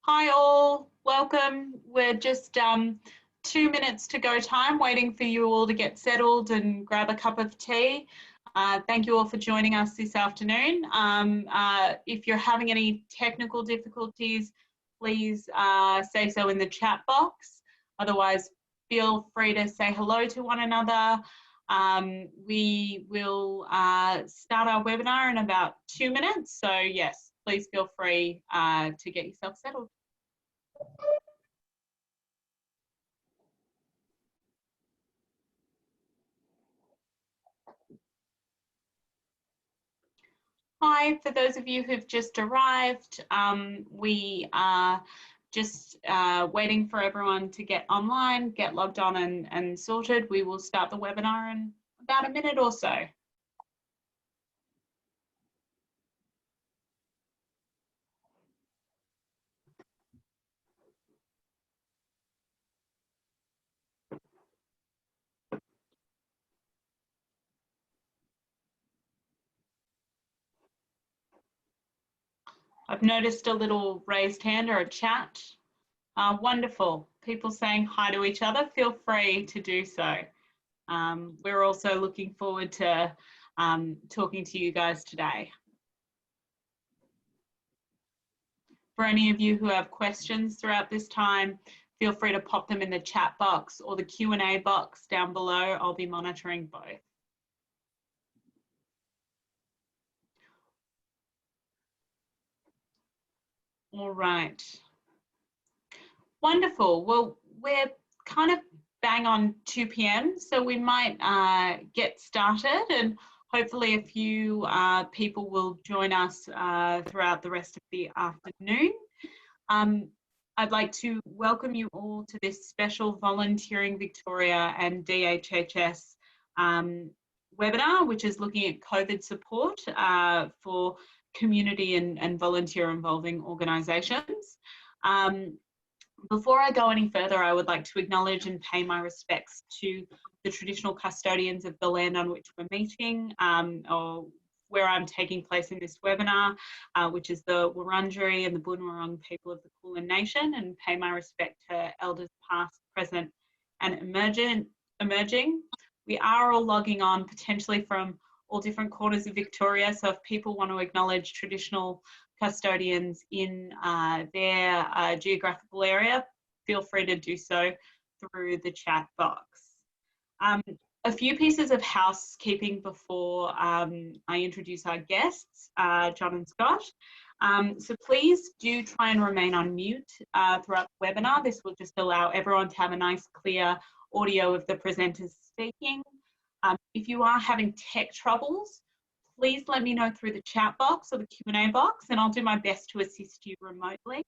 Hi all, welcome. We're just 2 minutes to go time, waiting for you all to get settled and grab a cup of tea. Thank you all for joining us this afternoon. If you're having any technical difficulties, please say so in the chat box. Otherwise, feel free to say hello to one another. We will start our webinar in about 2 minutes. So yes, please feel free to get yourself settled. Hi, for those of you who've just arrived, we are just waiting for everyone to get online, get logged on and sorted. We will start the webinar in about a minute or so. I've noticed a little raised hand or a chat. Wonderful. People saying hi to each other. Feel free to do so. We're also looking forward to talking to you guys today. For any of you who have questions throughout this time, feel free to pop them in the chat box or the Q&A box down below. I'll be monitoring both. All right. Wonderful. Well, we're kind of bang on 2 p.m, so we might get started, and hopefully a few people will join us throughout the rest of the afternoon. I'd like to welcome you all to this special Volunteering Victoria and DHHS webinar, which is looking at COVID support for community and volunteer involving organisations. Before I go any further, I would like to acknowledge and pay my respects to the traditional custodians of the land on which we're meeting, or where I'm taking place in this webinar, which is the Wurundjeri and the Boon Wurrung people of the Kulin Nation, and pay my respect to elders past, present and emerging. We are all logging on potentially from all different corners of Victoria, so if people want to acknowledge traditional custodians in their geographical area, feel free to do so through the chat box. A few pieces of housekeeping before I introduce our guests, John and Scott. So please do try and remain on mute throughout the webinar. This will just allow everyone to have a nice clear audio of the presenters speaking. If you are having tech troubles, please let me know through the chat box or the Q&A box, and I'll do my best to assist you remotely.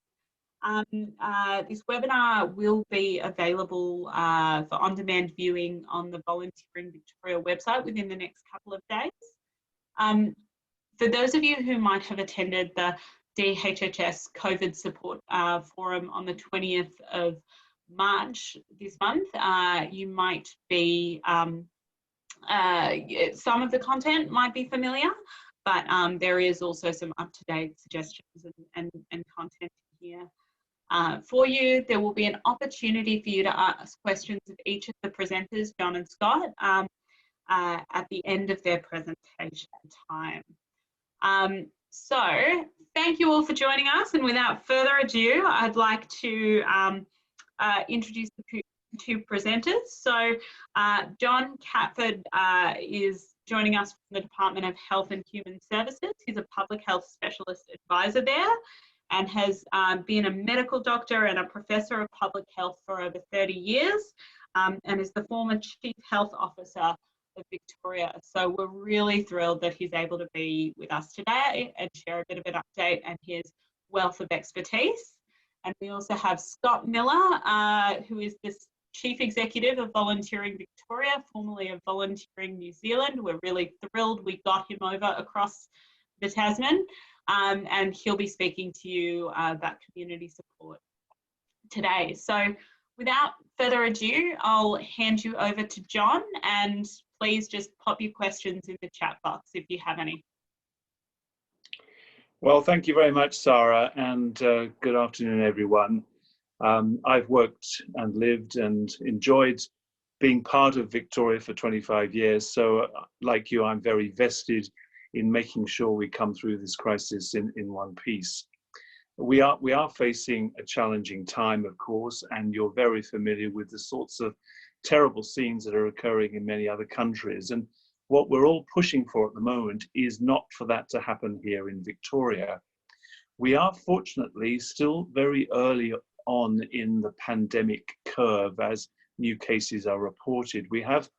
This webinar will be available for on-demand viewing on the Volunteering Victoria website within the next couple of days. For those of you who might have attended the DHHS COVID support forum on the 20th of March this month, you might be some of the content might be familiar, but there is also some up-to-date suggestions and content here for you. There will be an opportunity for you to ask questions of each of the presenters, John and Scott, at the end of their presentation time. So thank you all for joining us, and without further ado, I'd like to introduce the two presenters. So John Catford is joining us from the Department of Health and Human Services. He's a public health specialist advisor there and has been a medical doctor and a professor of public health for over 30 years and is the former Chief Health Officer of Victoria. So we're really thrilled that he's able to be with us today and share a bit of an update and his wealth of expertise. And we also have Scott Miller, who is the Chief Executive of Volunteering Victoria, formerly of Volunteering New Zealand. We're really thrilled we got him over across the Tasman, and he'll be speaking to you about community support today. So without further ado, I'll hand you over to John, and please just pop your questions in the chat box if you have any. Well, thank you very much, Sarah, and good afternoon, everyone. I've worked and lived and enjoyed being part of Victoria for 25 years. So, like you, I'm very vested in making sure we come through this crisis in one piece. We are facing a challenging time, of course, and you're very familiar with the sorts of terrible scenes that are occurring in many other countries. And what we're all pushing for at the moment is not for that to happen here in Victoria. We are fortunately still very early on in the pandemic curve as new cases are reported. We have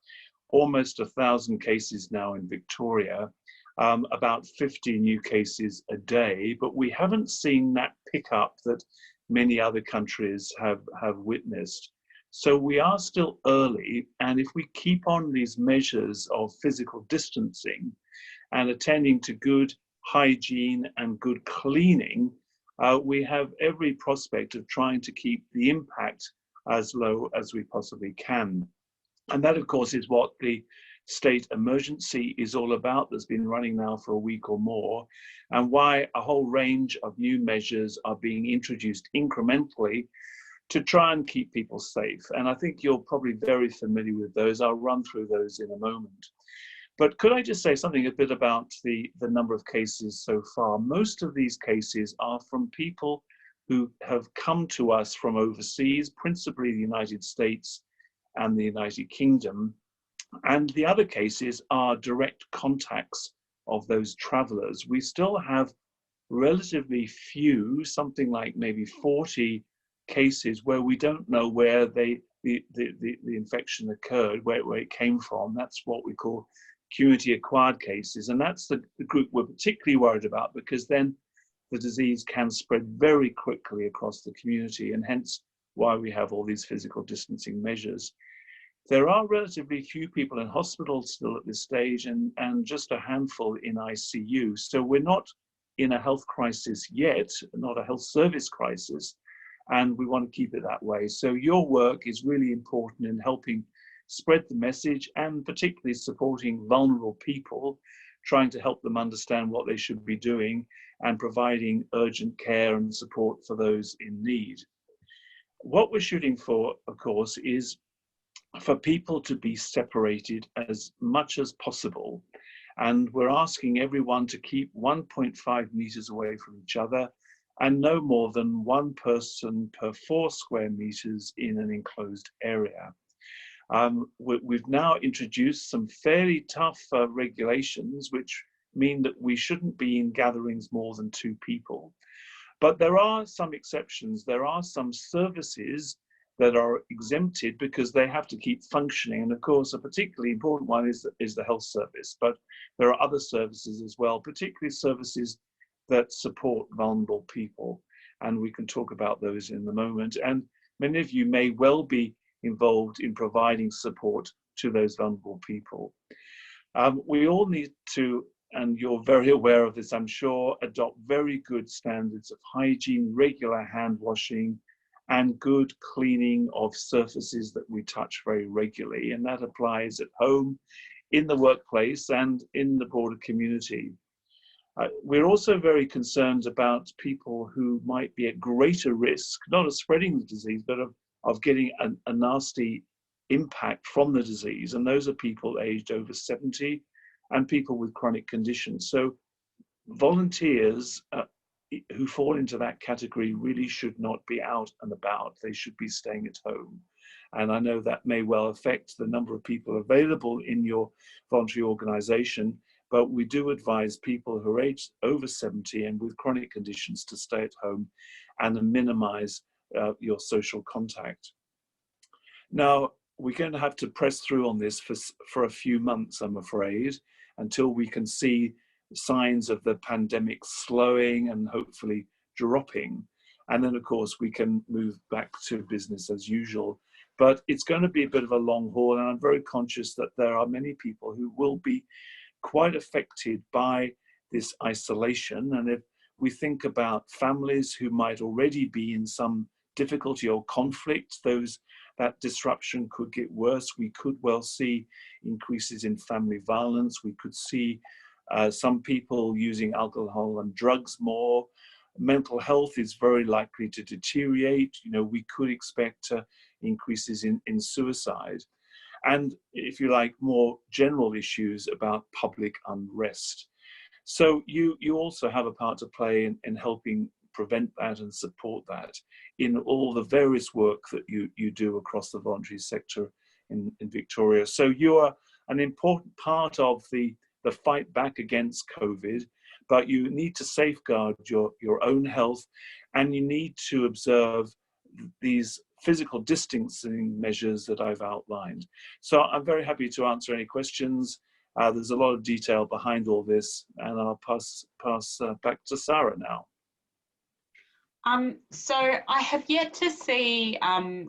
almost 1,000 cases now in Victoria, about 50 new cases a day, but we haven't seen that pickup that many other countries have witnessed. So we are still early, and if we keep on these measures of physical distancing and attending to good hygiene and good cleaning, we have every prospect of trying to keep the impact as low as we possibly can. And that, of course, is what the state emergency is all about, that's been running now for a week or more, and why a whole range of new measures are being introduced incrementally to try and keep people safe. And I think you're probably very familiar with those. I'll run through those in a moment. But could I just say something a bit about the number of cases so far? Most of these cases are from people who have come to us from overseas, principally the United States and the United Kingdom. And the other cases are direct contacts of those travelers. We still have relatively few, something like maybe 40 cases where we don't know where the infection occurred, where it came from. That's what we call community acquired cases. And that's the group we're particularly worried about, because then the disease can spread very quickly across the community, and hence why we have all these physical distancing measures. There are relatively few people in hospital still at this stage, and just a handful in ICU. So we're not in a health crisis yet, not a health service crisis, and we want to keep it that way. So your work is really important in helping spread the message, and particularly supporting vulnerable people, trying to help them understand what they should be doing and providing urgent care and support for those in need. What we're shooting for, of course, is for people to be separated as much as possible. And we're asking everyone to keep 1.5 meters away from each other, and no more than one person per 4 square meters in an enclosed area. We've now introduced some fairly tough regulations, which mean that we shouldn't be in gatherings more than 2 people. But there are some exceptions. There are some services that are exempted because they have to keep functioning. And of course, a particularly important one is the health service. But there are other services as well, particularly services that support vulnerable people. And we can talk about those in a moment. And many of you may well be involved in providing support to those vulnerable people. We all need to, and you're very aware of this, I'm sure, adopt very good standards of hygiene, regular hand washing, and good cleaning of surfaces that we touch very regularly. And that applies at home, in the workplace, and in the broader community. We're also very concerned about people who might be at greater risk, not of spreading the disease, but of getting a nasty impact from the disease. And those are people aged over 70 and people with chronic conditions. So volunteers who fall into that category really should not be out and about. They should be staying at home. And I know that may well affect the number of people available in your voluntary organization, but we do advise people who are aged over 70 and with chronic conditions to stay at home and minimize your social contact. Now, we're going to have to press through on this for a few months, I'm afraid, until we can see signs of the pandemic slowing and hopefully dropping. And then, of course, we can move back to business as usual. But it's going to be a bit of a long haul, and I'm very conscious that there are many people who will be quite affected by this isolation. And if we think about families who might already be in some difficulty or conflict, that disruption could get worse. We could well see increases in family violence. We could see some people using alcohol and drugs more. Mental health is very likely to deteriorate. You know, we could expect increases in suicide. And if you like, more general issues about public unrest. So you also have a part to play in helping prevent that and support that in all the various work that you do across the voluntary sector in Victoria. So you are an important part of the fight back against COVID, but you need to safeguard your own health, and you need to observe these physical distancing measures that I've outlined. So I'm very happy to answer any questions. There's a lot of detail behind all this, and I'll pass back to Sarah now. So I have yet to see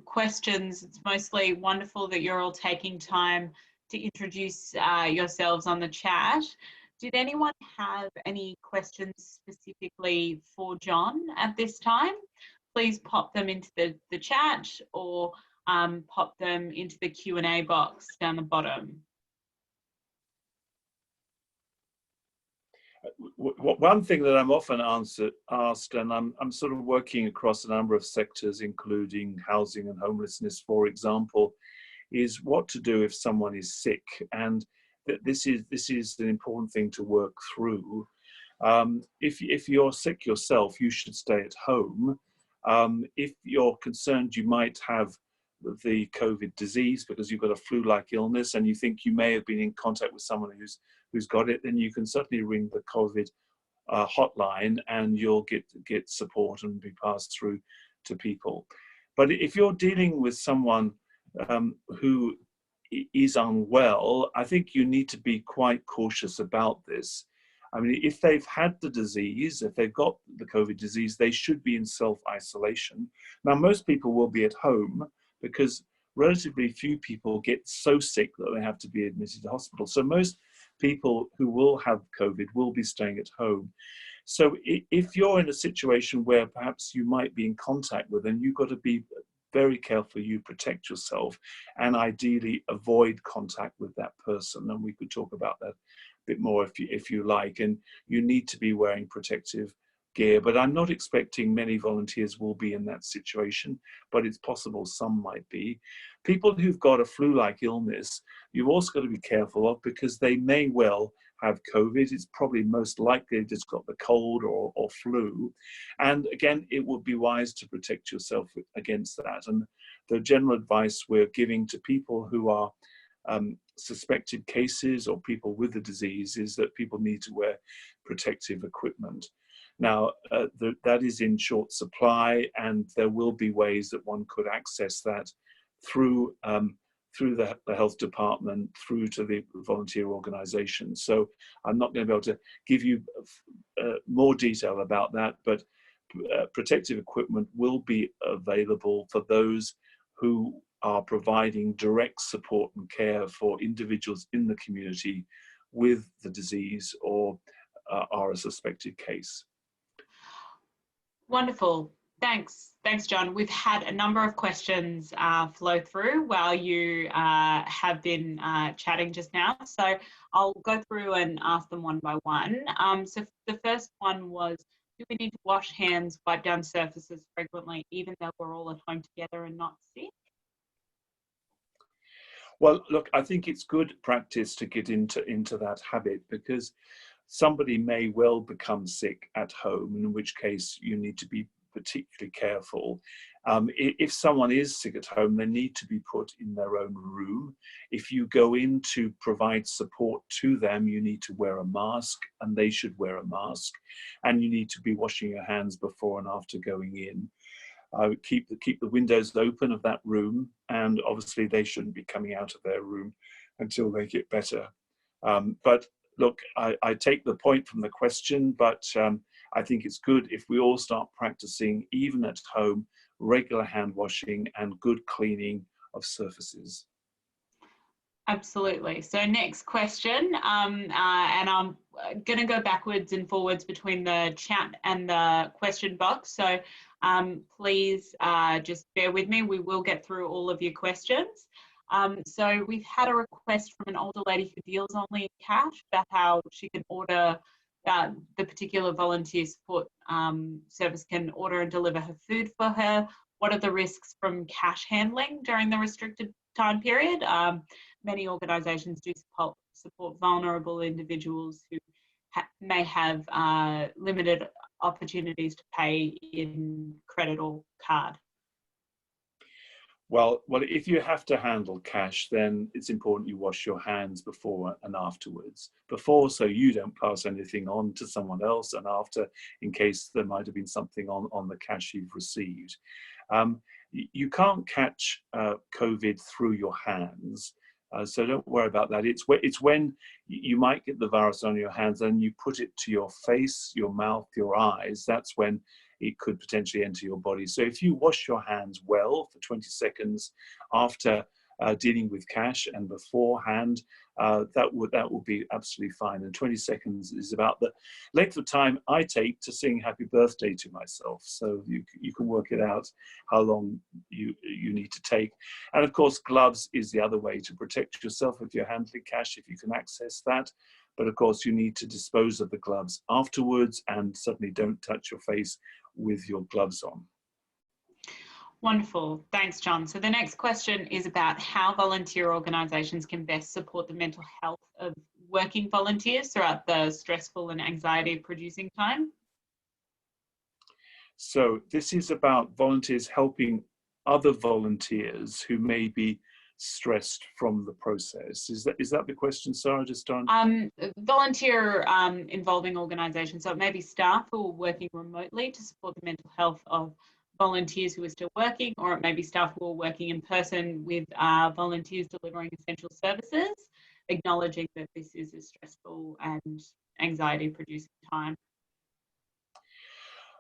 questions. It's mostly wonderful that you're all taking time to introduce yourselves on the chat. Did anyone have any questions specifically for John at this time? Please pop them into the chat, or pop them into the Q&A box down the bottom. One thing that I'm often asked, and I'm sort of working across a number of sectors, including housing and homelessness, for example, is what to do if someone is sick. And this is an important thing to work through. If you're sick yourself, you should stay at home. If you're concerned you might have the COVID disease because you've got a flu-like illness and you think you may have been in contact with someone who's got it, then you can certainly ring the COVID hotline and you'll get support and be passed through to people. But if you're dealing with someone who is unwell, I think you need to be quite cautious about this. I mean, if they've had the disease, if they've got the COVID disease, they should be in self-isolation. Now, most people will be at home because relatively few people get so sick that they have to be admitted to hospital. So most people who will have COVID will be staying at home. So if you're in a situation where perhaps you might be in contact with them, you've got to be very careful you protect yourself and ideally avoid contact with that person. And we could talk about that a bit more if you like. And you need to be wearing protective gear, but I'm not expecting many volunteers will be in that situation, but it's possible some might be. People who've got a flu-like illness, you've also got to be careful of because they may well have COVID. It's probably most likely just got the cold or flu. And again, it would be wise to protect yourself against that. And the general advice we're giving to people who are suspected cases or people with the disease is that people need to wear protective equipment. Now, that is in short supply, and there will be ways that one could access that through the health department, through to the volunteer organisation. So I'm not going to be able to give you more detail about that, but protective equipment will be available for those who are providing direct support and care for individuals in the community with the disease or are a suspected case. Wonderful. Thanks, John. We've had a number of questions flow through while you have been chatting just now. So I'll go through and ask them one by one. So the first one was, do we need to wash hands, wipe down surfaces frequently, even though we're all at home together and not sick? Well, look, I think it's good practice to get into that habit because somebody may well become sick at home, in which case you need to be particularly careful. If someone is sick at home, they need to be put in their own room. If you go in to provide support to them, you need to wear a mask, and they should wear a mask. And you need to be washing your hands before and after going in. I would keep the windows open of that room, and obviously they shouldn't be coming out of their room until they get better. But look, I take the point from the question, but I think it's good if we all start practicing, even at home, regular hand washing and good cleaning of surfaces. Absolutely. So next question, and I'm going to go backwards and forwards between the chat and the question box. So please just bear with me. We will get through all of your questions. So we've had a request from an older lady who deals only in cash about how she can order that the particular volunteer support service can order and deliver her food for her. What are the risks from cash handling during the restricted time period? Many organisations do support vulnerable individuals who may have limited opportunities to pay in credit or card. Well, if you have to handle cash, then it's important you wash your hands before and afterwards. Before, so you don't pass anything on to someone else, and after, in case there might have been something on the cash you've received. You can't catch COVID through your hands, so don't worry about that. It's when you might get the virus on your hands and you put it to your face, your mouth, your eyes. That's when it could potentially enter your body. So if you wash your hands well for 20 seconds after dealing with cash and beforehand, that would be absolutely fine. And 20 seconds is about the length of time I take to sing happy birthday to myself. So you can work it out how long you need to take. And of course, gloves is the other way to protect yourself if you're handling cash, if you can access that. But of course, you need to dispose of the gloves afterwards, and certainly don't touch your face with your gloves on. Wonderful. Thanks, John. So the next question is about how volunteer organisations can best support the mental health of working volunteers throughout the stressful and anxiety-producing time. So this is about volunteers helping other volunteers who may be stressed from the process. Is that the question, Sarah, just on? Volunteer involving organisations, so it may be staff who are working remotely to support the mental health of volunteers who are still working, or it may be staff who are working in person with volunteers delivering essential services, acknowledging that this is a stressful and anxiety-producing time.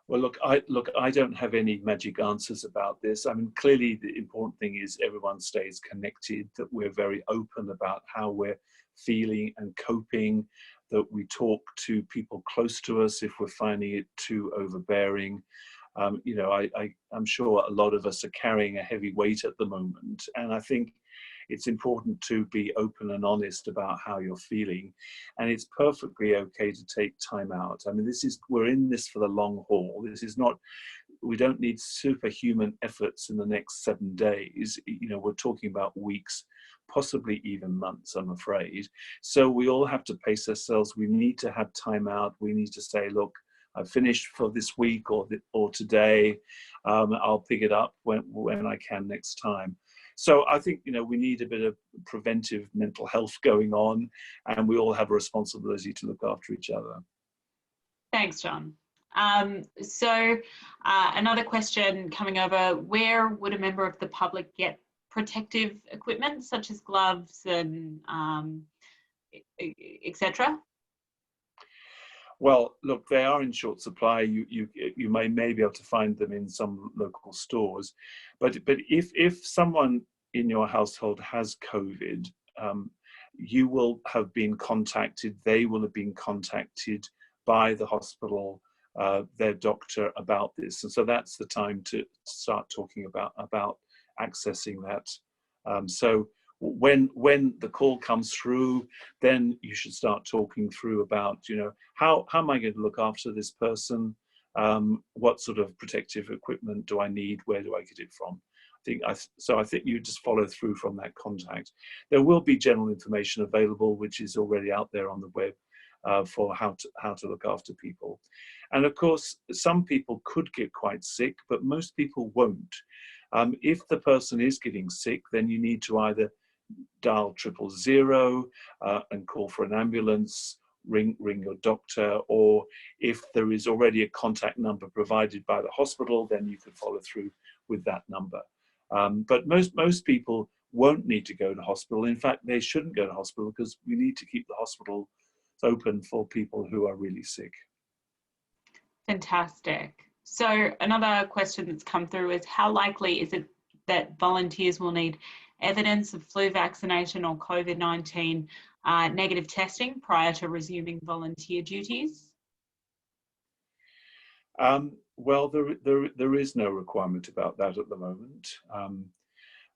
Well, look, I don't have any magic answers about this. I mean, clearly the important thing is everyone stays connected, that we're very open about how we're feeling and coping, that we talk to people close to us if we're finding it too overbearing. You know, I'm sure a lot of us are carrying a heavy weight at the moment, and I think it's important to be open and honest about how you're feeling, and it's perfectly okay to take time out. I mean, we're in this for the long haul. This is not, we don't need superhuman efforts in the next 7 days. You know, we're talking about weeks, possibly even months, I'm afraid. So we all have to pace ourselves. We need to have time out. We need to say, look, I've finished for this week or today. I'll pick it up when I can next time. So I think, you know, we need a bit of preventive mental health going on, and we all have a responsibility to look after each other. Thanks, John. Another question coming over, where would a member of the public get protective equipment such as gloves and etc.? Well, look, they are in short supply. You may be able to find them in some local stores, but if someone in your household has COVID, you will have been contacted. They will have been contacted by the hospital, their doctor, about this, and so that's the time to start talking about accessing that. So when the call comes through, then you should start talking through about, you know, how am I going to look after this person? What sort of protective equipment do I need? Where do I get it from? I think you just follow through from that contact. There will be general information available, which is already out there on the web, for how to look after people. And of course, some people could get quite sick, but most people won't. If the person is getting sick, then you need to either dial 000 and call for an ambulance, ring your doctor, or if there is already a contact number provided by the hospital, then you can follow through with that number. But most people won't need to go to hospital. In fact, they shouldn't go to hospital, because we need to keep the hospital open for people who are really sick. Fantastic. So another question that's come through is, how likely is it that volunteers will need evidence of flu vaccination or COVID-19 negative testing prior to resuming volunteer duties? Well, there is no requirement about that at the moment.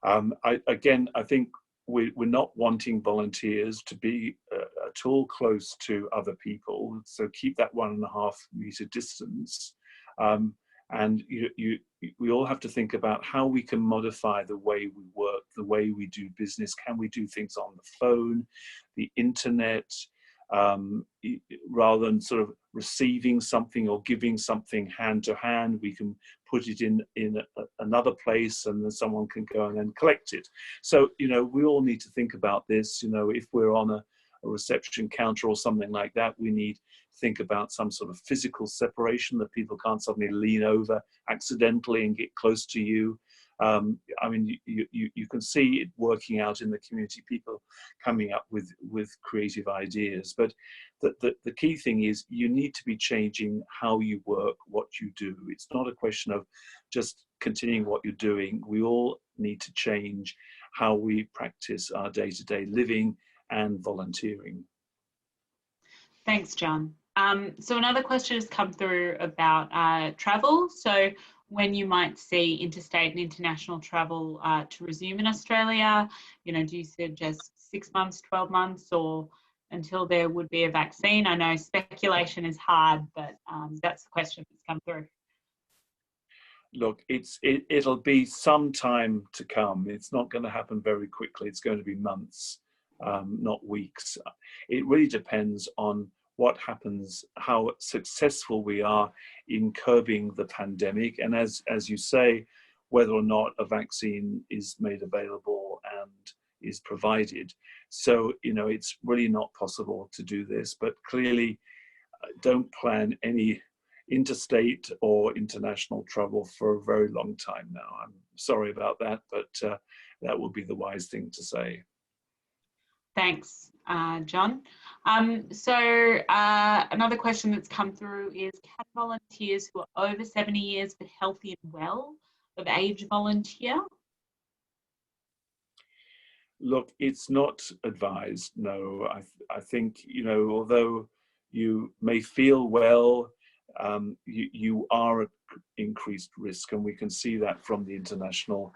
I think we're not wanting volunteers to be at all close to other people, so keep that 1.5-meter distance. And we all have to think about how we can modify the way we work, the way we do business. Can we do things on the phone, the internet, rather than sort of receiving something or giving something hand to hand? We can put it in another place, and then someone can go and then collect it. So, we all need to think about this. If we're on a reception counter or something like that, we need to think about some sort of physical separation, that people can't suddenly lean over accidentally and get close to you. I mean, you can see it working out in the community, people coming up with creative ideas. But the key thing is you need to be changing how you work, what you do. It's not a question of just continuing what you're doing. We all need to change how we practice our day-to-day living and volunteering. Thanks, John. So another question has come through about travel. So when you might see interstate and international travel to resume in Australia, do you suggest 6 months, 12 months, or until there would be a vaccine? I know speculation is hard, but that's the question that's come through. Look, it'll be some time to come. It's not going to happen very quickly. It's going to be months, not weeks. It really depends on what happens, how successful we are in curbing the pandemic, and as you say, whether or not a vaccine is made available and is provided. So, it's really not possible to do this, but clearly don't plan any interstate or international travel for a very long time now. I'm sorry about that, but that would be the wise thing to say. Thanks, John. So another question that's come through is, can volunteers who are over 70 years but healthy and well of age volunteer? Look, it's not advised, no. I think, although you may feel well, you are at increased risk, and we can see that from the international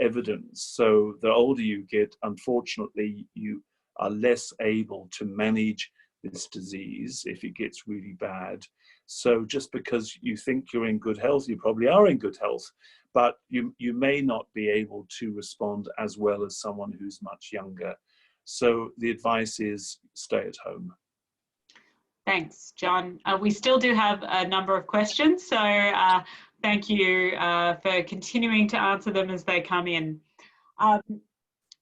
evidence. So the older you get, unfortunately, you are less able to manage this disease if it gets really bad. So just because you think you're in good health, you probably are in good health, but you may not be able to respond as well as someone who's much younger. So the advice is stay at home. Thanks, John. We still do have a number of questions, so thank you for continuing to answer them as they come in.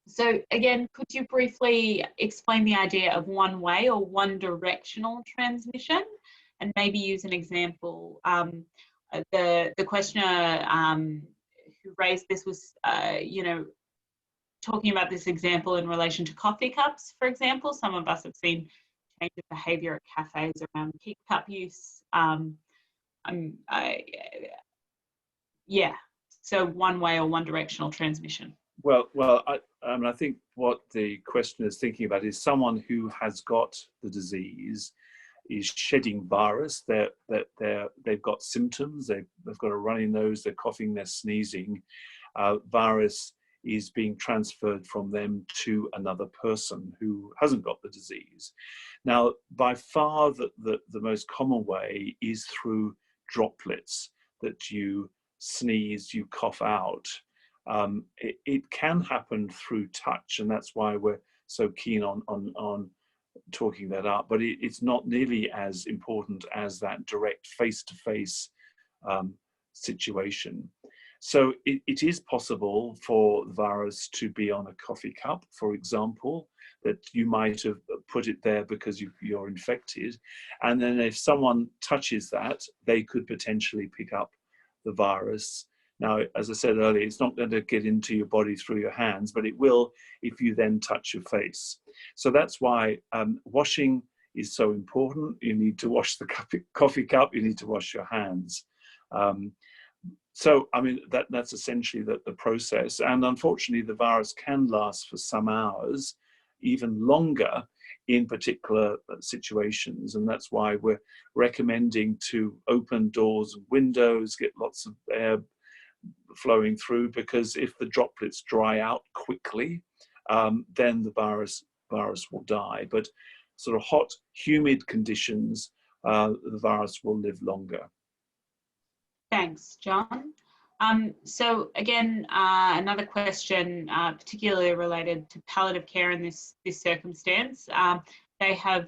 So again, could you briefly explain the idea of one-way or one-directional transmission, and maybe use an example? The questioner who raised this was, talking about this example in relation to coffee cups, for example. Some of us have seen change of behaviour at cafes around keep cup use. Yeah, so one-way or one-directional transmission. Well, I think what the question is thinking about is someone who has got the disease is shedding virus. They've got symptoms. They've got a runny nose. They're coughing. They're sneezing. Virus is being transferred from them to another person who hasn't got the disease. Now, by far the most common way is through droplets that you sneeze, you cough out. It can happen through touch, and that's why we're so keen on talking that up, but it's not nearly as important as that direct face-to-face situation. So it is possible for the virus to be on a coffee cup, for example, that you might have put it there because you're infected, and then if someone touches that, they could potentially pick up the virus. Now, as I said earlier, it's not going to get into your body through your hands, but it will if you then touch your face. So that's why washing is so important. You need to wash the coffee cup, you need to wash your hands. So, I mean, that's essentially the process. And unfortunately, the virus can last for some hours, even longer in particular situations. And that's why we're recommending to open doors and windows, get lots of air flowing through, because if the droplets dry out quickly, then the virus will die. But sort of hot, humid conditions, the virus will live longer. Thanks, John. So again, another question, particularly related to palliative care in this circumstance. They have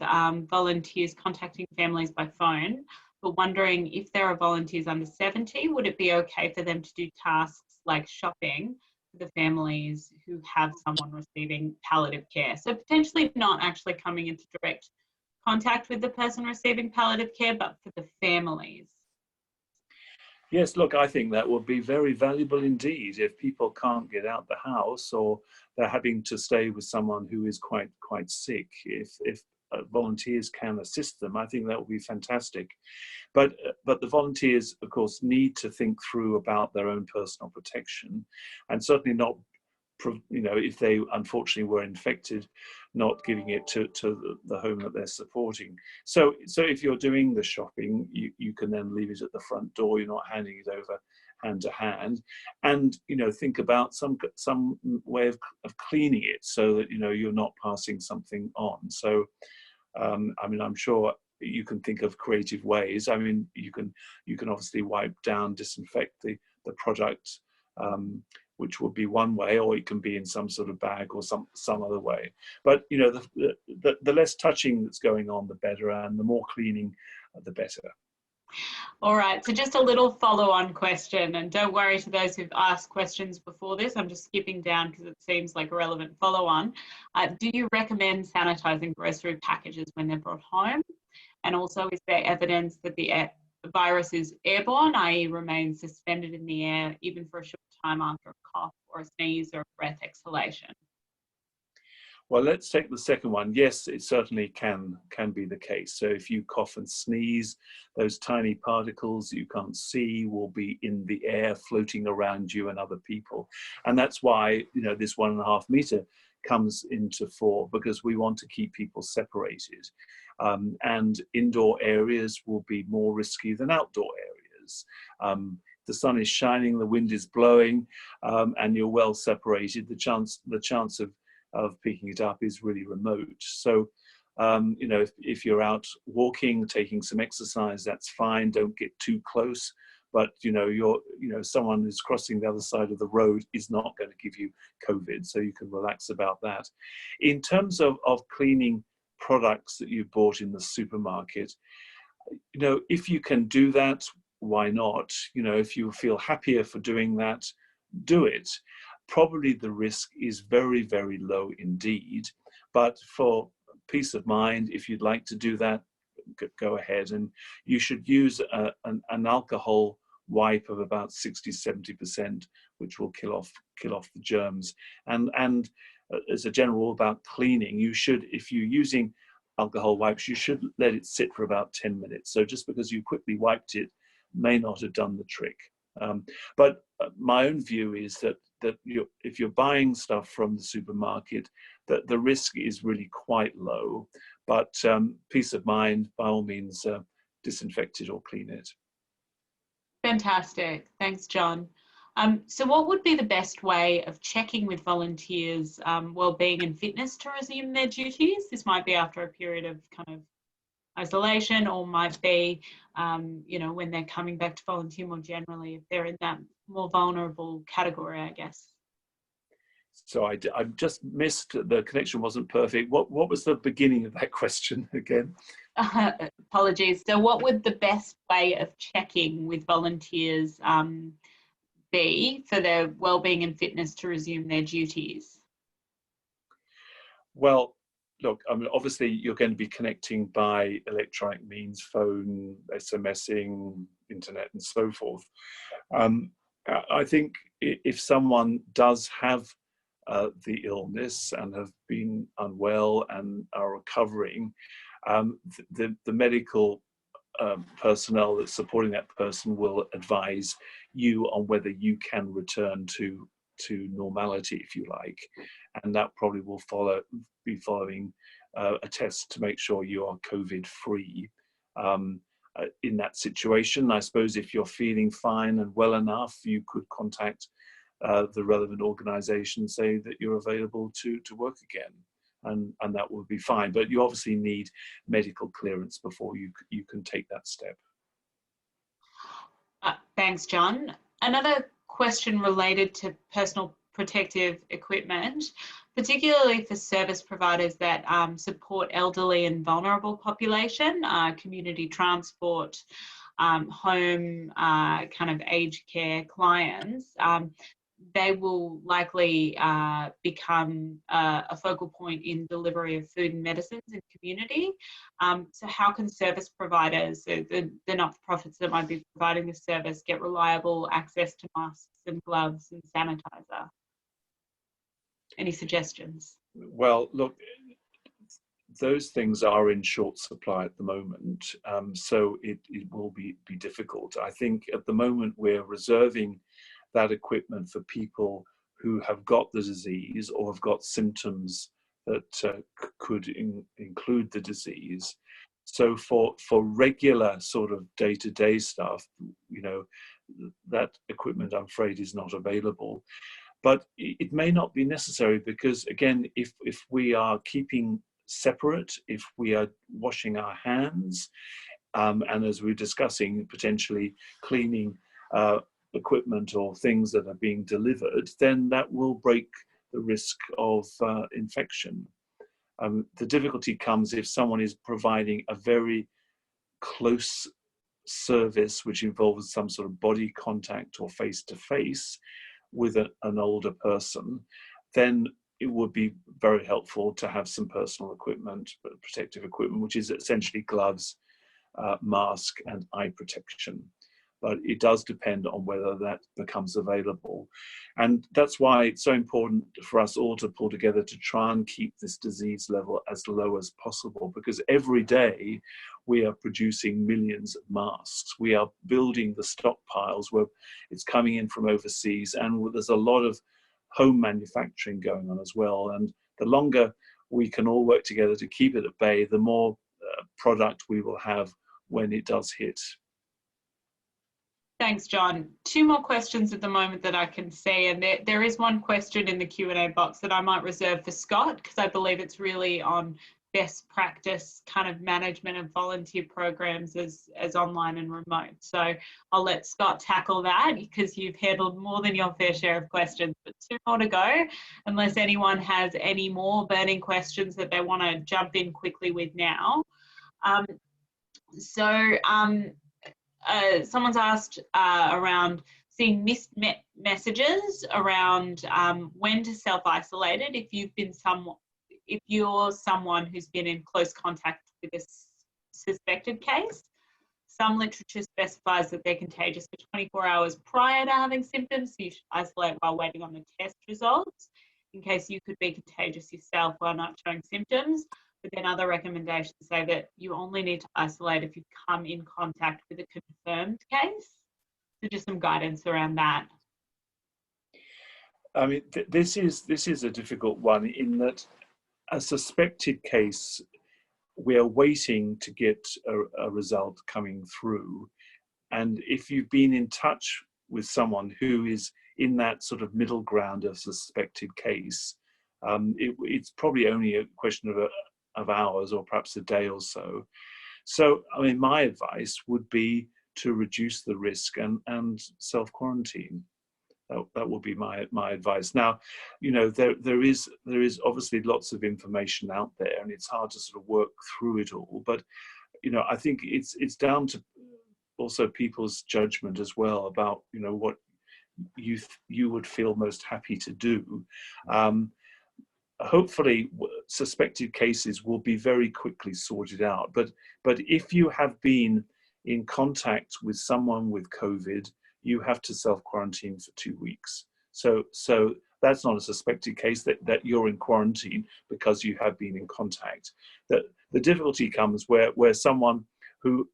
volunteers contacting families by phone, but wondering if there are volunteers under 70, would it be okay for them to do tasks like shopping for the families who have someone receiving palliative care? So potentially not actually coming into direct contact with the person receiving palliative care, but for the families. Yes, look, I think that would be very valuable indeed if people can't get out the house or they're having to stay with someone who is quite sick. If volunteers can assist them, I think that would be fantastic. But the volunteers, of course, need to think through about their own personal protection, and certainly not, you know, if they unfortunately were infected, not giving it to the home that they're supporting. So if you're doing the shopping, you can then leave it at the front door. You're not handing it over hand to hand, and you know, think about some way of cleaning it so that you know you're not passing something on. So I mean, I'm sure you can think of creative ways. I mean, you can obviously wipe down, disinfect the product, which would be one way, or it can be in some sort of bag or some other way. But you know, the less touching that's going on, the better, and the more cleaning, the better. All right, so just a little follow-on question, and don't worry to those who've asked questions before this, I'm just skipping down because it seems like a relevant follow-on. Do you recommend sanitizing grocery packages when they're brought home? And also, is there evidence that the virus is airborne, i.e. remains suspended in the air even for a short time after a cough or a sneeze or breath exhalation? Well, let's take the second one. Yes, it certainly can be the case. So if you cough and sneeze, those tiny particles you can't see will be in the air floating around you and other people. And that's why, you know, this 1.5 meter comes into fore, because we want to keep people separated. And indoor areas will be more risky than outdoor areas. The sun is shining, the wind is blowing, and you're well separated. The chance of picking it up is really remote. So, you know, if you're out walking, taking some exercise, that's fine. Don't get too close. But you know, someone who's crossing the other side of the road is not going to give you COVID, so you can relax about that. In terms of cleaning products that you bought in the supermarket, you know, if you can do that, why not? You know, if you feel happier for doing that, do it. Probably the risk is very, very low indeed. But for peace of mind, if you'd like to do that, go ahead. And you should use an alcohol wipe of about 60–70%, which will kill off the germs. And as a general rule about cleaning, you should, if you're using alcohol wipes, you should let it sit for about 10 minutes. So just because you quickly wiped it may not have done the trick. But my own view is that if you're buying stuff from the supermarket, that the risk is really quite low. But peace of mind, by all means, disinfect it or clean it. Fantastic. Thanks, John. So what would be the best way of checking with volunteers' wellbeing and fitness to resume their duties? This might be after a period of kind of isolation, or might be, you know, when they're coming back to volunteer more generally, if they're in that more vulnerable category, I guess. So I just missed, the connection wasn't perfect. What was the beginning of that question again? Apologies. So what would the best way of checking with volunteers be for their wellbeing and fitness to resume their duties? Well, look, I mean, obviously you're going to be connecting by electronic means, phone, SMSing, internet, and so forth. I think if someone does have the illness and have been unwell and are recovering, the medical personnel that's supporting that person will advise you on whether you can return to normality, if you like, and that probably will be following a test to make sure you are COVID free. In that situation, I suppose if you're feeling fine and well enough, you could contact the relevant organisation, say that you're available to work again, and that will be fine. But you obviously need medical clearance before you can take that step. Thanks, John. Another question related to personal protective equipment, particularly for service providers that support elderly and vulnerable population, community transport, home kind of aged care clients. They will likely become a focal point in delivery of food and medicines in community. So how can service providers, the not-for-profits that might be providing this service, get reliable access to masks and gloves and sanitizer? Any suggestions? Well, look, those things are in short supply at the moment, so it will be difficult. I think at the moment we're reserving that equipment for people who have got the disease or have got symptoms that could include the disease. So for regular sort of day-to-day stuff, you know, that equipment, I'm afraid, is not available. But it may not be necessary because, again, if we are keeping separate, if we are washing our hands, and as we're discussing, potentially cleaning equipment or things that are being delivered, then that will break the risk of infection. The difficulty comes if someone is providing a very close service which involves some sort of body contact or face-to-face with an older person, then it would be very helpful to have some personal equipment, protective equipment, which is essentially gloves, mask and eye protection. But it does depend on whether that becomes available. And that's why it's so important for us all to pull together to try and keep this disease level as low as possible, because every day we are producing millions of masks. We are building the stockpiles where it's coming in from overseas, and there's a lot of home manufacturing going on as well. And the longer we can all work together to keep it at bay, the more product we will have when it does hit. Thanks, John. Two more questions at the moment that I can see, and there is one question in the Q&A box that I might reserve for Scott, because I believe it's really on best practice kind of management of volunteer programs as online and remote. So I'll let Scott tackle that, because you've handled more than your fair share of questions, but two more to go, unless anyone has any more burning questions that they want to jump in quickly with now. Someone's asked around seeing missed messages around when to self-isolate it if you're someone who's been in close contact with a suspected case. Some literature specifies that they're contagious for 24 hours prior to having symptoms, so you should isolate while waiting on the test results in case you could be contagious yourself while not showing symptoms. But then other recommendations say that you only need to isolate if you come in contact with a confirmed case. So just some guidance around that. I mean, this is a difficult one in that a suspected case, we are waiting to get a result coming through. And if you've been in touch with someone who is in that sort of middle ground of suspected case, it's probably only a question of hours or perhaps a day or so. So, I mean, my advice would be to reduce the risk and self-quarantine. That would be my advice. Now, you know, there is obviously lots of information out there, and it's hard to sort of work through it all. But, you know, I think it's down to also people's judgment as well about, you know, what you would feel most happy to do. Hopefully suspected cases will be very quickly sorted out, but if you have been in contact with someone with COVID, you have to self-quarantine for 2 weeks. So that's not a suspected case that you're in quarantine because you have been in contact. The difficulty comes where someone who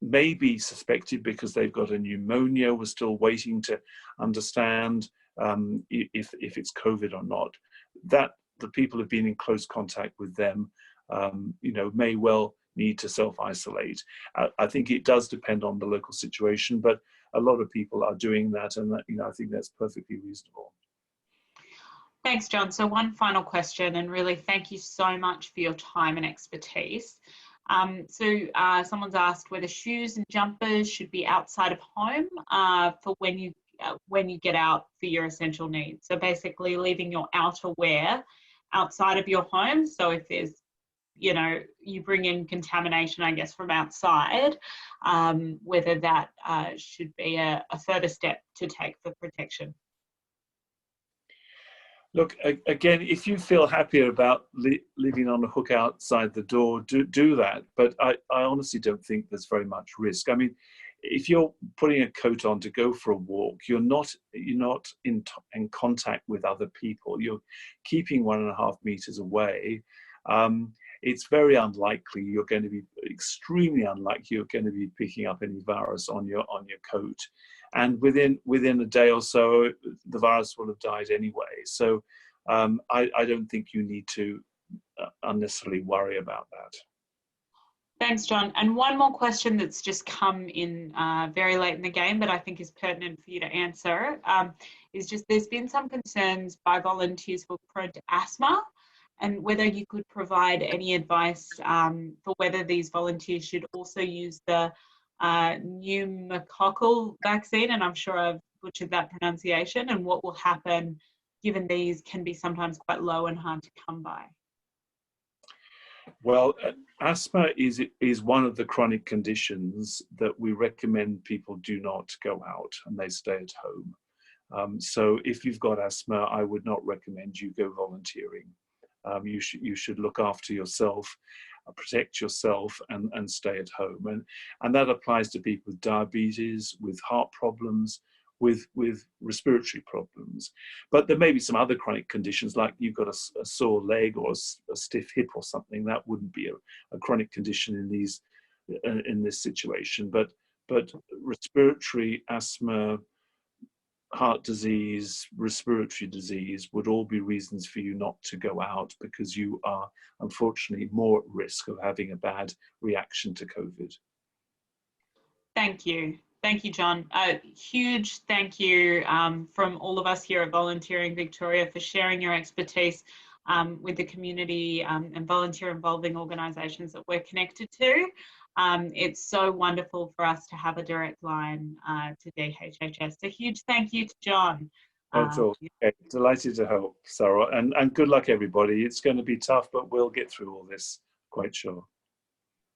may be suspected because they've got a pneumonia, we're still waiting to understand if it's COVID or not, that the people who've been in close contact with them, you know, may well need to self-isolate. I think it does depend on the local situation, but a lot of people are doing that, and that, I think that's perfectly reasonable. Thanks, John. So one final question, and really thank you so much for your time and expertise. Someone's asked whether shoes and jumpers should be outside of home for when you get out for your essential needs. So basically leaving your outerwear outside of your home. So if there's, you bring in contamination, I guess, from outside, whether that should be a further step to take for protection. Look, again, if you feel happier about leaving on a hook outside the door, do that. But I honestly don't think there's very much risk. I mean, if you're putting a coat on to go for a walk, you're not in contact with other people. You're keeping 1.5 meters away. It's very unlikely extremely unlikely you're going to be picking up any virus on your coat. And within a day or so, the virus will have died anyway. So I don't think you need to unnecessarily worry about that. Thanks, John. And one more question that's just come in very late in the game, but I think is pertinent for you to answer, is just there's been some concerns by volunteers who are prone to asthma, and whether you could provide any advice for whether these volunteers should also use the pneumococcal vaccine, and I'm sure I've butchered that pronunciation, and what will happen given these can be sometimes quite low and hard to come by. Well, asthma is one of the chronic conditions that we recommend people do not go out and they stay at home. So if you've got asthma, I would not recommend you go volunteering. You should look after yourself, protect yourself, and stay at home. And that applies to people with diabetes, with heart problems, with respiratory problems. But there may be some other chronic conditions, like you've got a sore leg or a stiff hip or something. That wouldn't be a chronic condition in this situation. But respiratory, asthma, heart disease, respiratory disease would all be reasons for you not to go out, because you are unfortunately more at risk of having a bad reaction to COVID. Thank you. Thank you, John. A huge thank you from all of us here at Volunteering Victoria for sharing your expertise with the community and volunteer involving organisations that we're connected to. It's so wonderful for us to have a direct line to DHHS. A huge thank you to John. That's all. Okay. Delighted to help, Sarah, and good luck, everybody. It's going to be tough, but we'll get through all this, quite sure.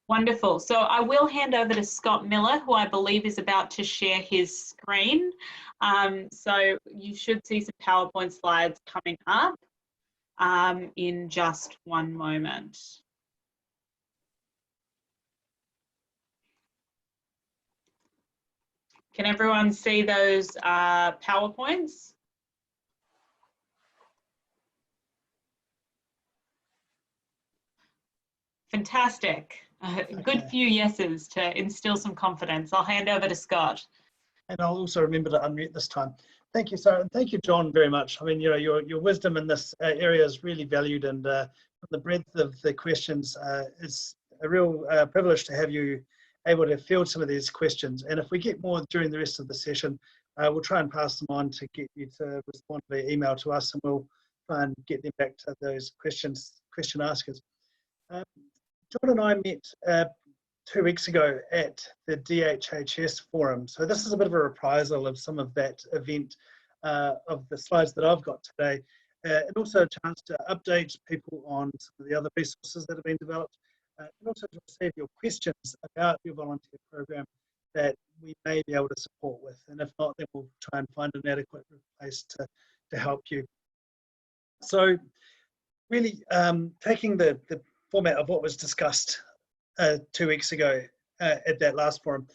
Wonderful. So I will hand over to Scott Miller, who I believe is about to share his screen. So you should see some PowerPoint slides coming up in just one moment. Can everyone see those PowerPoints? Fantastic. A good few yeses to instill some confidence. I'll hand over to Scott. And I'll also remember to unmute this time. Thank you, Sarah, and thank you, John, very much. I mean, your wisdom in this area is really valued, and the breadth of the questions is a real privilege to have you able to field some of these questions. And if we get more during the rest of the session, we'll try and pass them on to get you to respond via email to us, and we'll try and get them back to those question askers. John and I met 2 weeks ago at the DHHS forum. So this is a bit of a reprisal of some of that event of the slides that I've got today, and also a chance to update people on some of the other resources that have been developed, and also to receive your questions about your volunteer program that we may be able to support with. And if not, then we'll try and find an adequate place to help you. So really taking the format of what was discussed 2 weeks ago at that last forum,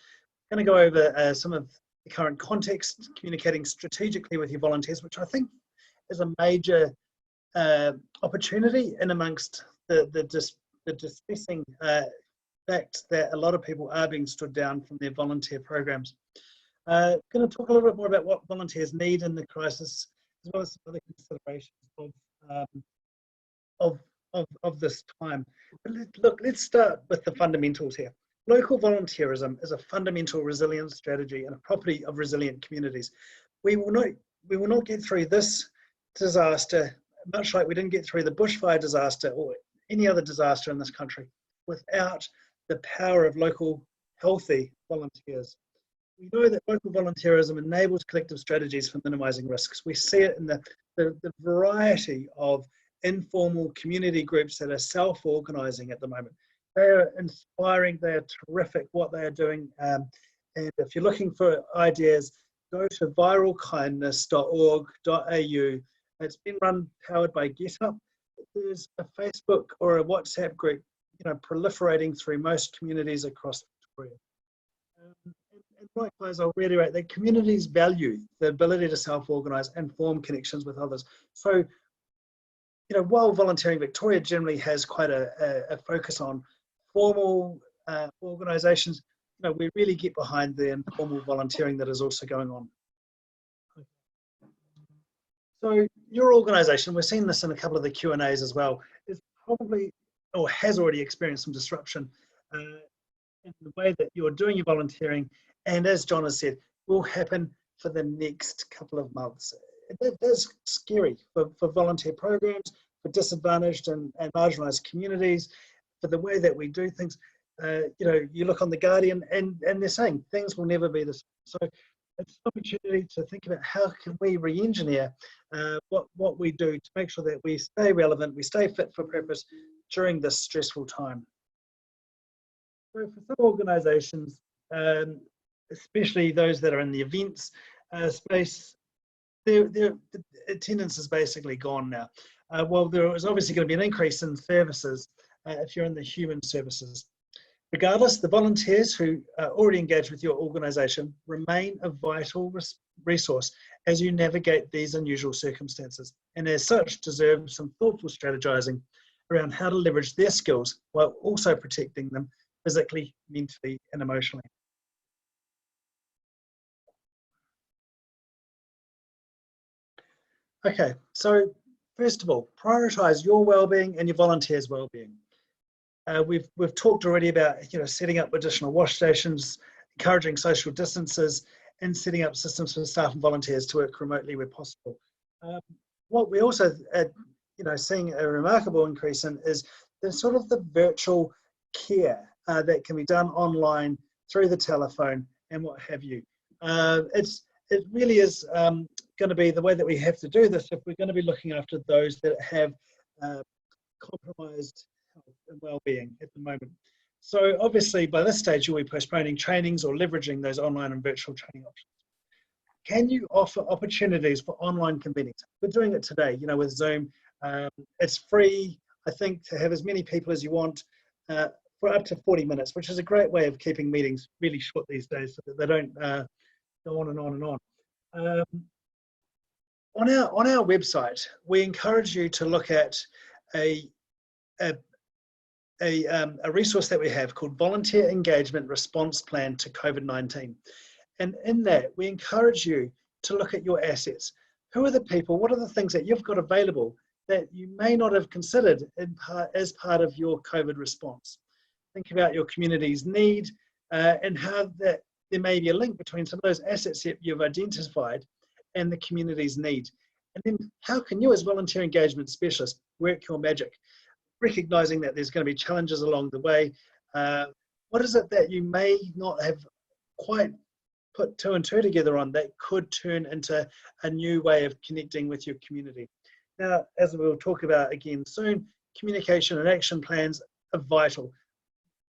I'm going to go over some of the current context, communicating strategically with your volunteers, which I think is a major opportunity in amongst the distressing fact that a lot of people are being stood down from their volunteer programs. Going to talk a little bit more about what volunteers need in the crisis, as well as some other considerations of this time. But look, let's start with the fundamentals here. Local volunteerism is a fundamental resilience strategy and a property of resilient communities. We will not get through this disaster, much like we didn't get through the bushfire disaster or any other disaster in this country, without the power of local healthy volunteers. We know that local volunteerism enables collective strategies for minimising risks. We see it in the variety of informal community groups that are self-organising at the moment. They are inspiring, they are terrific what they are doing. And if you're looking for ideas, go to viralkindness.org.au. It's been powered by GetUp. There's a Facebook or a WhatsApp group, proliferating through most communities across Victoria. And likewise, I'll reiterate that communities value the ability to self-organise and form connections with others. So, while Volunteering Victoria generally has quite a focus on formal organisations, we really get behind the informal volunteering that is also going on. So your organisation, we're seeing this in a couple of the Q&As as well, is probably or has already experienced some disruption in the way that you're doing your volunteering, and as John has said, will happen for the next couple of months. That is scary for volunteer programs, for disadvantaged and marginalised communities, for the way that we do things. You look on The Guardian and they're saying things will never be the same. So it's an opportunity to think about how can we re-engineer what we do to make sure that we stay relevant, we stay fit for purpose during this stressful time. So for some organisations, especially those that are in the events space, their attendance is basically gone now. Well, there is obviously going to be an increase in services if you're in the human services. Regardless, the volunteers who are already engaged with your organisation remain a vital resource as you navigate these unusual circumstances, and as such deserve some thoughtful strategising around how to leverage their skills while also protecting them physically, mentally and emotionally. Okay, so first of all, prioritise your well-being and your volunteers' well-being. We've talked already about setting up additional wash stations, encouraging social distances, and setting up systems for staff and volunteers to work remotely where possible. What we also seeing a remarkable increase in is the sort of the virtual care that can be done online through the telephone and what have you. It really is going to be the way that we have to do this if we're going to be looking after those that have compromised health and well-being at the moment. So obviously by this stage you'll be postponing trainings or leveraging those online and virtual training options. Can you offer opportunities for online convenings? We're doing it today, with Zoom. It's free, I think, to have as many people as you want for up to 40 minutes, which is a great way of keeping meetings really short these days so that they don't go on and on and on. On our website, we encourage you to look at a resource that we have called Volunteer Engagement Response Plan to COVID-19. And in that, we encourage you to look at your assets. Who are the people, what are the things that you've got available that you may not have considered as part of your COVID response? Think about your community's need and how that there may be a link between some of those assets that you've identified and the community's need. And then how can you as volunteer engagement specialists work your magic, recognizing that there's going to be challenges along the way. What is it that you may not have quite put two and two together on that could turn into a new way of connecting with your community? Now, as we'll talk about again soon, communication and action plans are vital.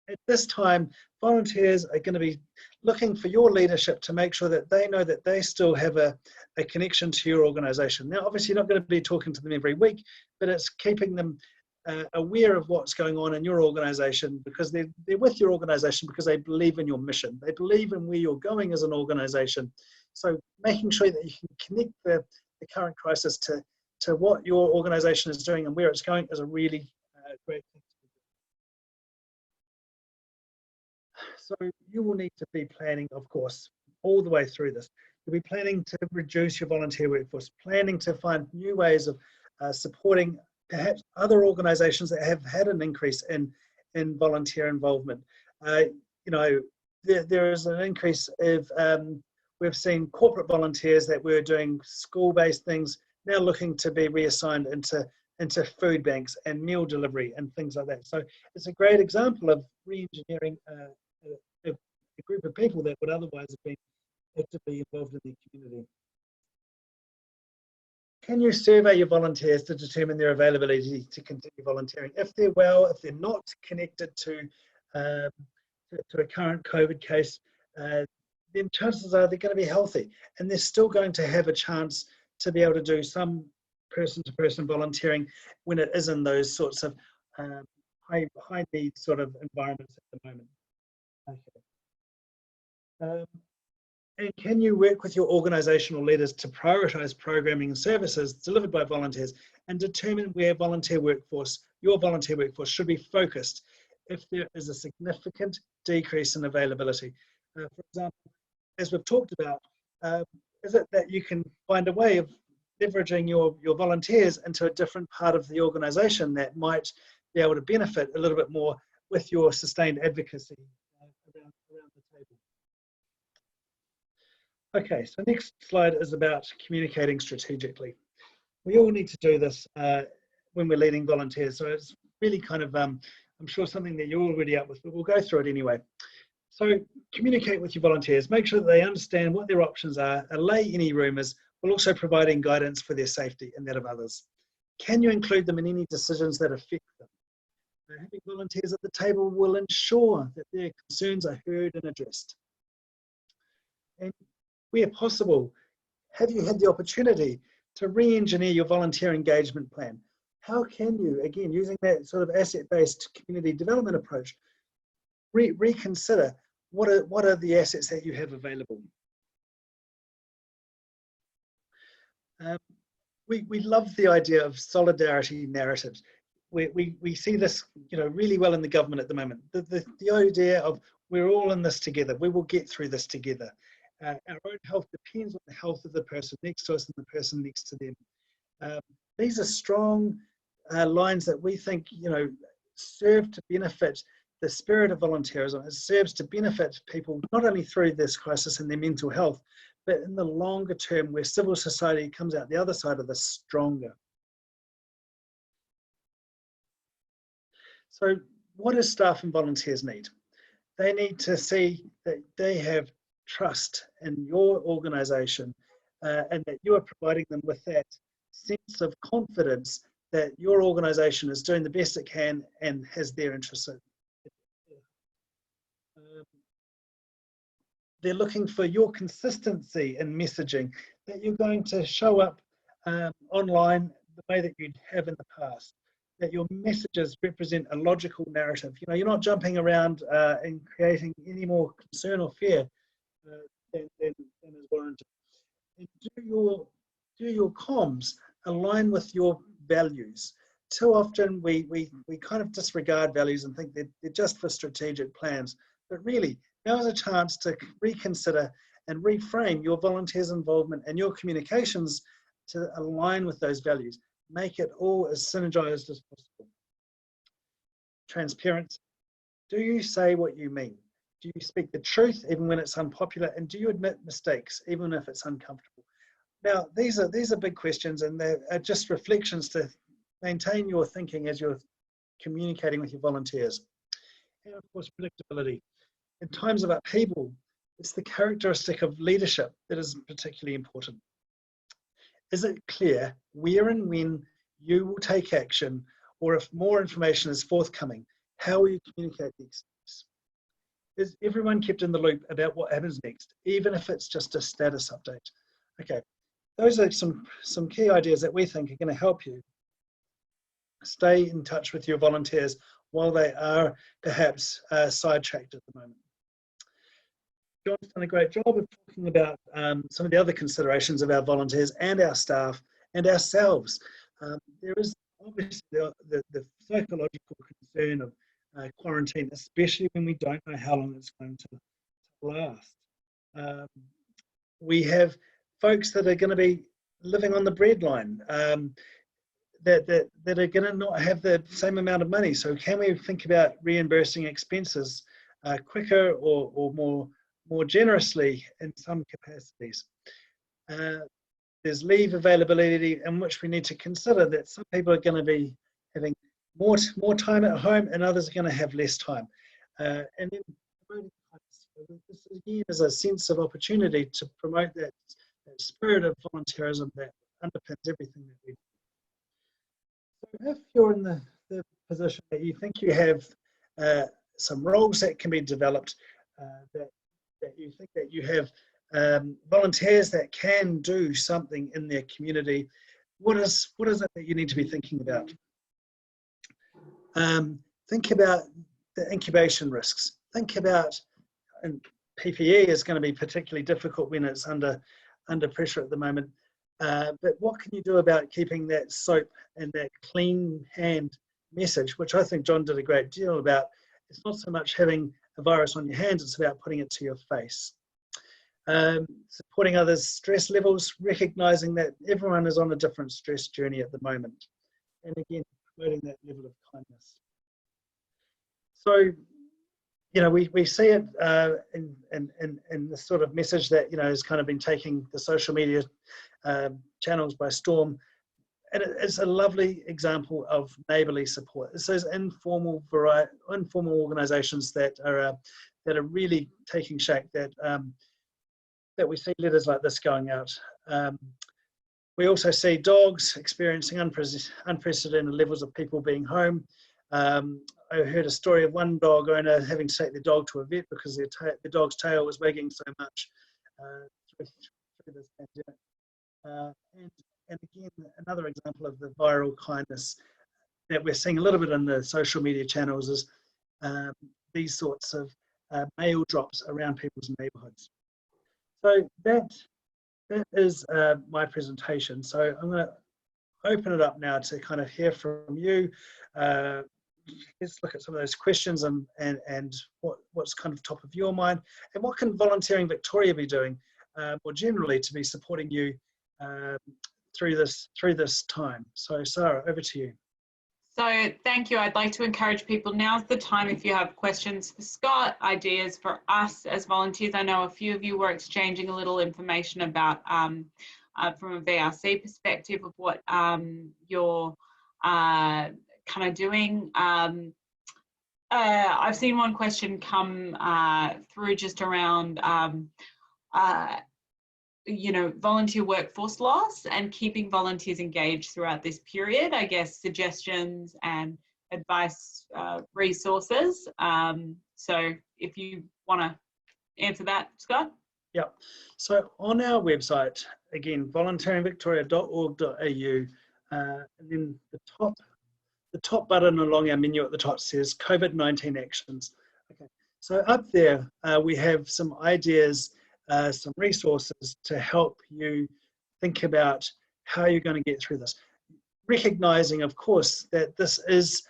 At this time, volunteers are going to be looking for your leadership to make sure that they know that they still have a connection to your organisation. Now, obviously, you're not going to be talking to them every week, but it's keeping them aware of what's going on in your organisation, because they're with your organisation because they believe in your mission. They believe in where you're going as an organisation. So making sure that you can connect the current crisis to what your organisation is doing and where it's going is a really great thing. So you will need to be planning, of course, all the way through this. You'll be planning to reduce your volunteer workforce, planning to find new ways of supporting perhaps other organisations that have had an increase in volunteer involvement. you know, there is an increase of, we've seen corporate volunteers that were doing school-based things now looking to be reassigned into food banks and meal delivery and things like that. So it's a great example of re-engineering a group of people that would otherwise have been actively involved in the community. Can you survey your volunteers to determine their availability to continue volunteering? If they're well, if they're not connected to a current COVID case, then chances are they're going to be healthy and they're still going to have a chance to be able to do some person-to-person volunteering when it is in those sorts of high need sort of environments at the moment. Okay. And can you work with your organisational leaders to prioritise programming and services delivered by volunteers and determine where your volunteer workforce should be focused if there is a significant decrease in availability? For example, as we've talked about, is it that you can find a way of leveraging your volunteers into a different part of the organisation that might be able to benefit a little bit more with your sustained advocacy around the table? Okay, so next slide is about communicating strategically. We all need to do this when we're leading volunteers, so it's really kind of, I'm sure something that you're already up with, but we'll go through it anyway. So communicate with your volunteers, make sure that they understand what their options are, allay any rumours, while also providing guidance for their safety and that of others. Can you include them in any decisions that affect them? Having volunteers at the table will ensure that their concerns are heard and addressed. And where possible, have you had the opportunity to re-engineer your volunteer engagement plan? How can you, again, using that sort of asset-based community development approach, reconsider what are the assets that you have available? We love the idea of solidarity narratives. We see this, you know, really well in the government at the moment. The idea of we're all in this together. We will get through this together. Our own health depends on the health of the person next to us and the person next to them. These are strong lines that we think, you know, serve to benefit the spirit of volunteerism. It serves to benefit people not only through this crisis and their mental health, but in the longer term where civil society comes out the other side of this stronger. So what do staff and volunteers need? They need to see that they have trust in your organisation and that you are providing them with that sense of confidence that your organisation is doing the best it can and has their interests in. They're looking for your consistency in messaging, that you're going to show up online the way that you have in the past, that your messages represent a logical narrative. You know, you're not jumping around and creating any more concern or fear than is warranted. And do your comms align with your values? Too often we kind of disregard values and think they're just for strategic plans, but really now is a chance to reconsider and reframe your volunteers' involvement and your communications to align with those values. Make it all as synergized as possible. Transparency. Do you say what you mean? Do you speak the truth even when it's unpopular? And do you admit mistakes even if it's uncomfortable? Now, these are big questions, and they're just reflections to maintain your thinking as you're communicating with your volunteers. And of course, predictability. In times of upheaval, it's the characteristic of leadership that is particularly important. Is it clear where and when you will take action, or if more information is forthcoming, how will you communicate these steps? Is everyone kept in the loop about what happens next, even if it's just a status update? Okay, those are some key ideas that we think are going to help you stay in touch with your volunteers while they are perhaps sidetracked at the moment. John's done a great job of talking about some of the other considerations of our volunteers and our staff and ourselves. There is obviously the psychological concern of quarantine, especially when we don't know how long it's going to last. We have folks that are going to be living on the breadline, that are going to not have the same amount of money. So can we think about reimbursing expenses quicker or more generously in some capacities. There's leave availability in which we need to consider that some people are going to be having more time at home and others are going to have less time. And then this again is a sense of opportunity to promote that spirit of volunteerism that underpins everything that we do. So if you're in the position that you think you have some roles that can be developed, that you think that you have volunteers that can do something in their community, what is it that you need to be thinking about? Think about the incubation risks. Think about, and PPE is going to be particularly difficult when it's under pressure at the moment. But what can you do about keeping that soap and that clean hand message, which I think John did a great deal about? It's not so much having a virus on your hands, it's about putting it to your face. Supporting others' stress levels, recognizing that everyone is on a different stress journey at the moment. And again, promoting that level of kindness. So, you know, we see it in the sort of message that, you know, has kind of been taking the social media channels by storm. And it's a lovely example of neighbourly support. It's those informal organisations that are really taking shape, that we see letters like this going out. We also see dogs experiencing unprecedented levels of people being home. I heard a story of one dog owner having to take their dog to a vet because the dog's tail was wagging so much through this pandemic. And again, another example of the viral kindness that we're seeing a little bit in the social media channels is these sorts of mail drops around people's neighbourhoods. So that is my presentation. So I'm going to open it up now to kind of hear from you. Let's look at some of those questions and what's kind of top of your mind, and what can Volunteering Victoria be doing more generally to be supporting you through this time. So Sarah, over to you. So thank you. I'd like to encourage people, now's the time if you have questions for Scott, ideas for us as volunteers. I know a few of you were exchanging a little information about from a VRC perspective of what you're kind of doing. I've seen one question come through just around you know, volunteer workforce loss and keeping volunteers engaged throughout this period. I guess suggestions and advice, resources. So if you want to answer that, Scott. Yeah. So on our website, again, volunteeringvictoria.org.au, and then the top button along our menu at the top says COVID-19 actions. Okay. So up there, we have some ideas, some resources to help you think about how you're going to get through this. Recognizing, of course, that this is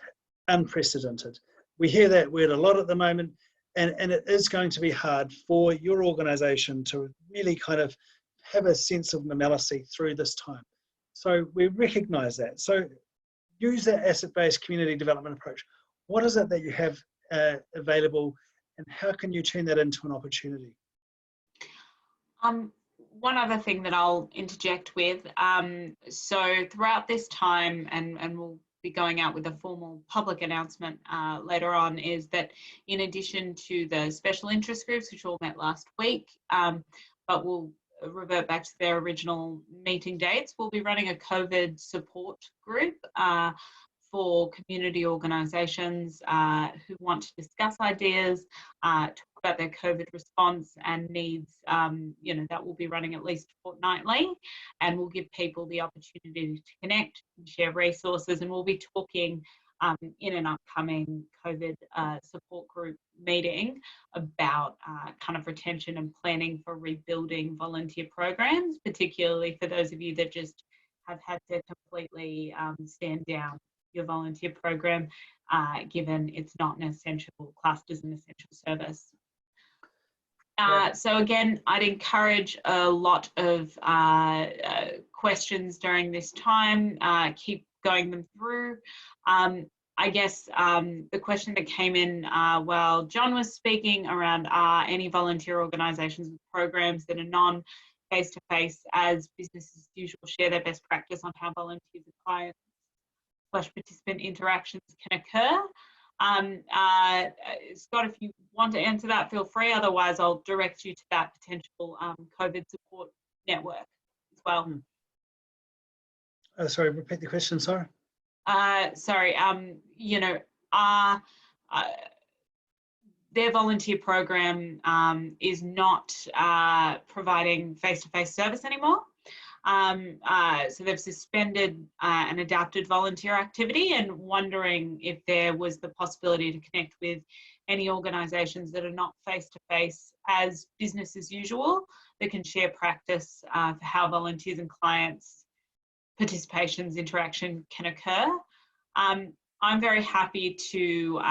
unprecedented. We hear that word a lot at the moment, and it is going to be hard for your organization to really kind of have a sense of normalcy through this time. So we recognize that. So use that asset-based community development approach. What is it that you have available, and how can you turn that into an opportunity? One other thing that I'll interject with, so throughout this time, and we'll be going out with a formal public announcement later on, is that in addition to the special interest groups, which all met last week, but we'll revert back to their original meeting dates, we'll be running a COVID support group for community organisations who want to discuss ideas, talk about their COVID response and needs. You know, that will be running at least fortnightly, and we'll give people the opportunity to connect and share resources, and we'll be talking in an upcoming COVID support group meeting about kind of retention and planning for rebuilding volunteer programs, particularly for those of you that just have had to completely stand down your volunteer program, given it's not an essential, classed as an essential service. So again, I'd encourage a lot of questions during this time, keep going them through. I guess the question that came in while John was speaking around any volunteer organisations and programs that are non-face-to-face as business as usual share their best practice on how volunteers and clients / participant interactions can occur. Scott, if you want to answer that, feel free. Otherwise, I'll direct you to that potential COVID support network as well. Sorry, repeat the question, sorry. Sorry, you know, their volunteer program is not providing face-to-face service anymore. So they've suspended an adapted volunteer activity, and wondering if there was the possibility to connect with any organisations that are not face-to-face as business as usual that can share practice for how volunteers and clients participations interaction can occur. I'm very happy to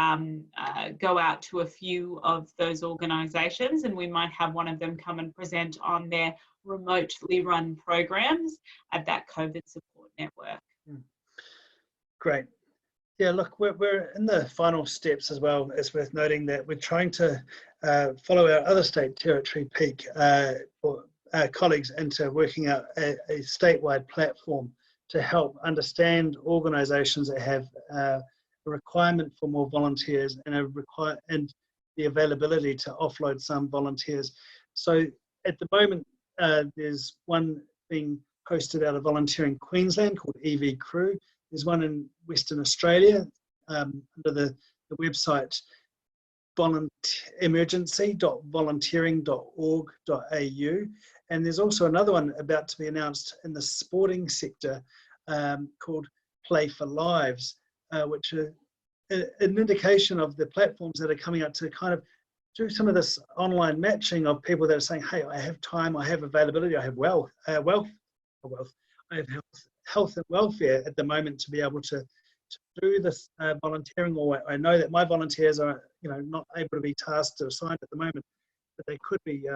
go out to a few of those organisations, and we might have one of them come and present on their remotely run programs at that COVID support network. Great. Yeah, look, we're in the final steps as well. It's worth noting that we're trying to follow our other state territory peak for our colleagues into working out a statewide platform to help understand organisations that have a requirement for more volunteers and the availability to offload some volunteers. So at the moment, there's one being hosted out of Volunteering Queensland called EV Crew. There's one in Western Australia under the website emergency.volunteering.org.au. And there's also another one about to be announced in the sporting sector called Play for Lives, which are an indication of the platforms that are coming out to kind of do some of this online matching of people that are saying, hey, I have time, I have availability, I have I have health and welfare at the moment to be able to do this volunteering, or I know that my volunteers are not able to be tasked or assigned at the moment, but they could be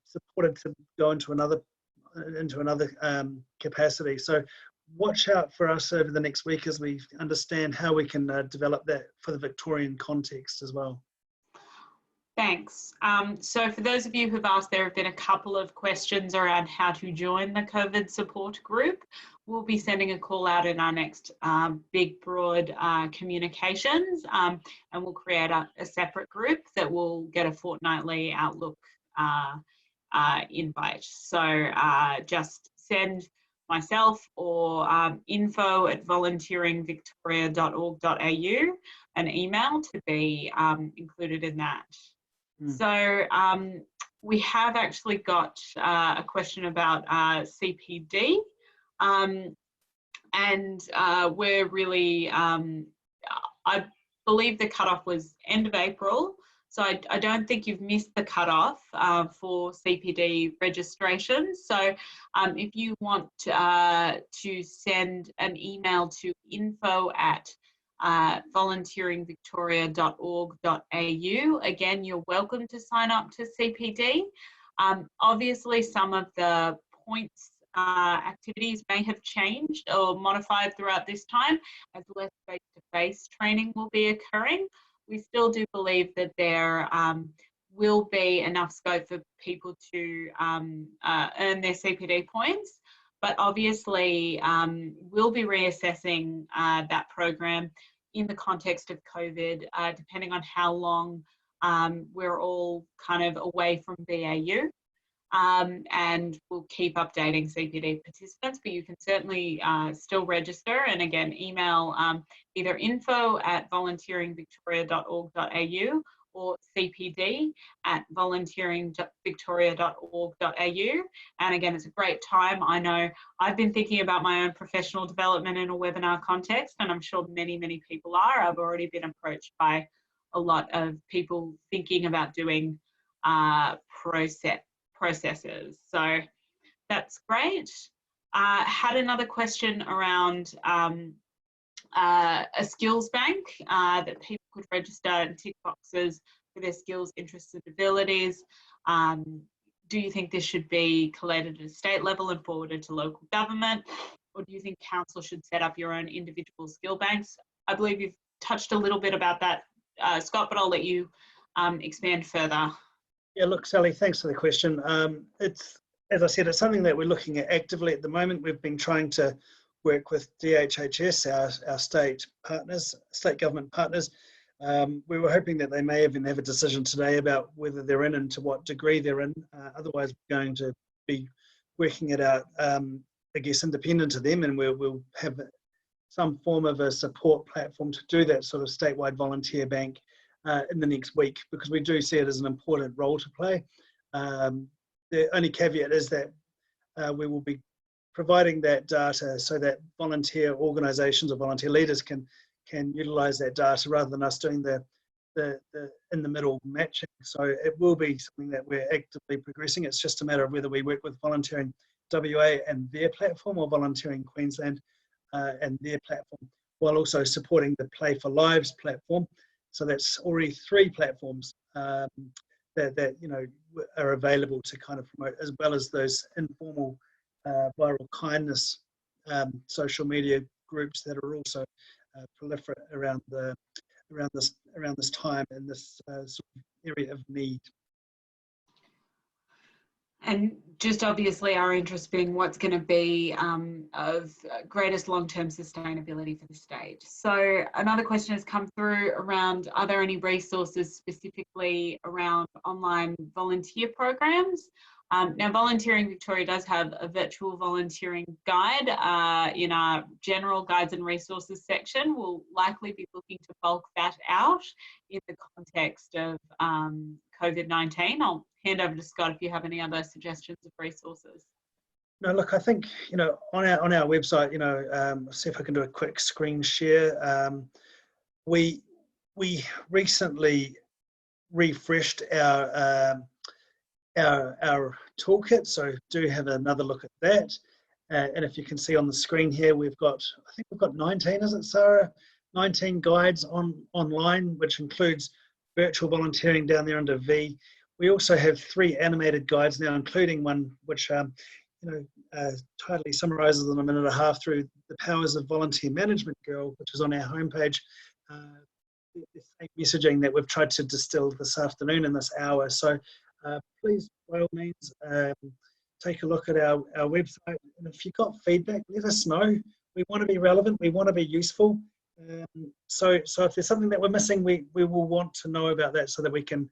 supported to go into another capacity. So watch out for us over the next week as we understand how we can develop that for the Victorian context as well. Thanks. So for those of you who've asked, there have been a couple of questions around how to join the COVID support group. We'll be sending a call out in our next big, broad communications, and we'll create a separate group that will get a fortnightly Outlook invite. So just send myself or info@volunteeringvictoria.org.au an email to be included in that. So we have actually got a question about CPD, and we're really, I believe the cutoff was end of April, so I don't think you've missed the cutoff for CPD registration. So if you want to send an email to info@volunteeringvictoria.org.au. Again, you're welcome to sign up to CPD. Obviously, some of the points activities may have changed or modified throughout this time as less face-to-face training will be occurring. We still do believe that there will be enough scope for people to earn their CPD points. But obviously, we'll be reassessing that program in the context of COVID, depending on how long we're all kind of away from BAU. And we'll keep updating CPD participants, but you can certainly still register. And again, email either info@volunteeringvictoria.org.au or cpd@volunteeringvictoria.org.au. And again, it's a great time. I know I've been thinking about my own professional development in a webinar context, and I'm sure many, many people are. I've already been approached by a lot of people thinking about doing processes. So that's great. Had another question around a skills bank that people could register and tick boxes for their skills, interests and abilities. Do you think this should be collated at a state level and forwarded to local government? Or do you think council should set up your own individual skill banks? I believe you've touched a little bit about that, Scott, but I'll let you expand further. Yeah, look, Sally, thanks for the question. It's, as I said, it's something that we're looking at actively at the moment. We've been trying to work with DHHS, our state partners, state government partners. We were hoping that they may even have a decision today about whether they're in and to what degree they're in. Otherwise, we're going to be working it out, I guess, independent of them, and we'll have some form of a support platform to do that sort of statewide volunteer bank in the next week, because we do see it as an important role to play. The only caveat is that we will be providing that data so that volunteer organisations or volunteer leaders can utilise that data rather than us doing the in the middle matching. So it will be something that we're actively progressing. It's just a matter of whether we work with Volunteering WA and their platform, or Volunteering Queensland and their platform, while also supporting the Play for Lives platform. So that's already 3 platforms that you know are available to kind of promote, as well as those informal viral kindness social media groups that are also proliferate around this time and this sort of area of need. And just obviously our interest being what's going to be of greatest long-term sustainability for the state. So another question has come through around, are there any resources specifically around online volunteer programs? Now, Volunteering Victoria does have a virtual volunteering guide in our general guides and resources section. We'll likely be looking to bulk that out in the context of COVID-19. I'll hand over to Scott if you have any other suggestions of resources. No, look, I think, you know, on our website, you know, see if I can do a quick screen share. We recently refreshed our toolkit, so do have another look at that. And if you can see on the screen here, we've got, I think we've got 19, is it, Sarah? 19 guides online, which includes virtual volunteering down there under V. We also have 3 animated guides now, including one which totally summarises in a minute and a half through the powers of volunteer management girl, which is on our homepage. The same messaging that we've tried to distill this afternoon in this hour. So please, by all means, take a look at our website. And if you've got feedback, let us know. We want to be relevant. We want to be useful. So if there's something that we're missing, we will want to know about that so that we can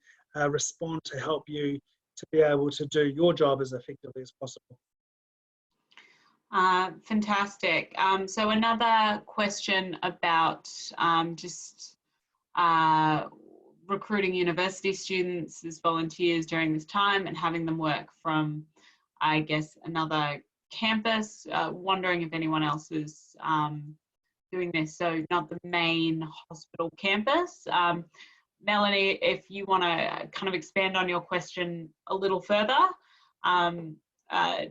respond to help you to be able to do your job as effectively as possible. Fantastic. So another question about just recruiting university students as volunteers during this time and having them work from, I guess, another campus. Wondering if anyone else is doing this, so not the main hospital campus. Melanie, if you want to kind of expand on your question a little further,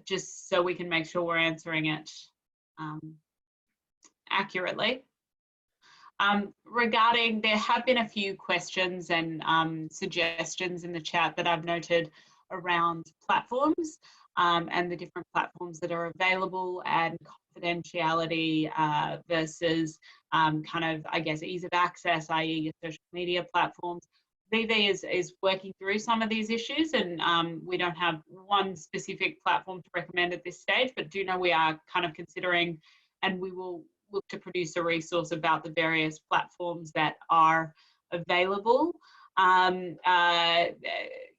just so we can make sure we're answering it accurately. Regarding, there have been a few questions and suggestions in the chat that I've noted around platforms and the different platforms that are available, and confidentiality versus kind of, I guess, ease of access, i.e. your social media platforms. VV is working through some of these issues, and we don't have one specific platform to recommend at this stage, but do know we are kind of considering, and we will look to produce a resource about the various platforms that are available.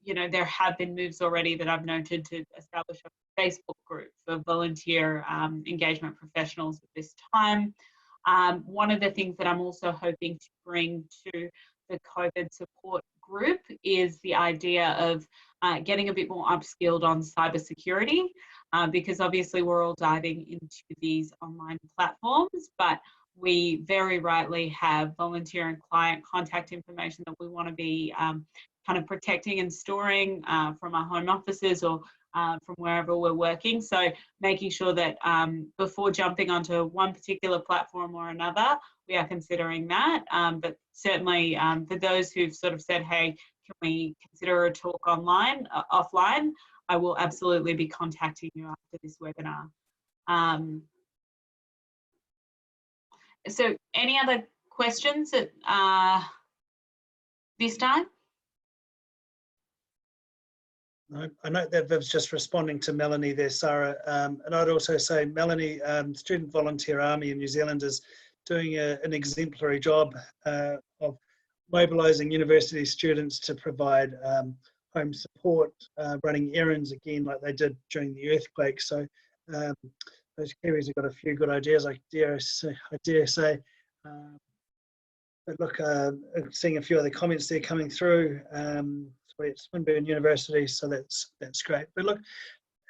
You know, there have been moves already that I've noted to establish a Facebook group for volunteer engagement professionals at this time. One of the things that I'm also hoping to bring to the COVID support group is the idea of getting a bit more upskilled on cybersecurity, because obviously we're all diving into these online platforms, but we very rightly have volunteer and client contact information that we want to be kind of protecting and storing from our home offices or from wherever we're working. So making sure that before jumping onto one particular platform or another, we are considering that. But certainly for those who've sort of said, hey, can we consider a talk online, offline, I will absolutely be contacting you after this webinar. So any other questions at this time? I note that Viv's just responding to Melanie there, Sarah. And I'd also say, Melanie, Student Volunteer Army in New Zealand is doing an exemplary job of mobilising university students to provide home support, running errands again like they did during the earthquake. So those Kiwis have got a few good ideas, I dare say. But look, seeing a few of the comments there coming through. At Swinburne University, so that's great. But look,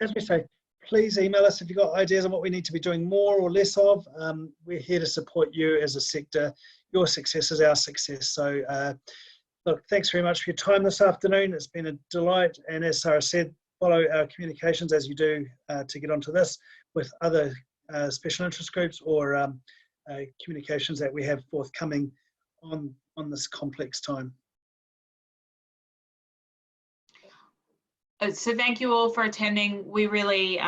as we say, please email us if you've got ideas on what we need to be doing more or less of. We're here to support you as a sector. Your success is our success. So look, thanks very much for your time this afternoon. It's been a delight, and as Sarah said, follow our communications as you do to get onto this with other special interest groups or communications that we have forthcoming on this complex time. So thank you all for attending. We really,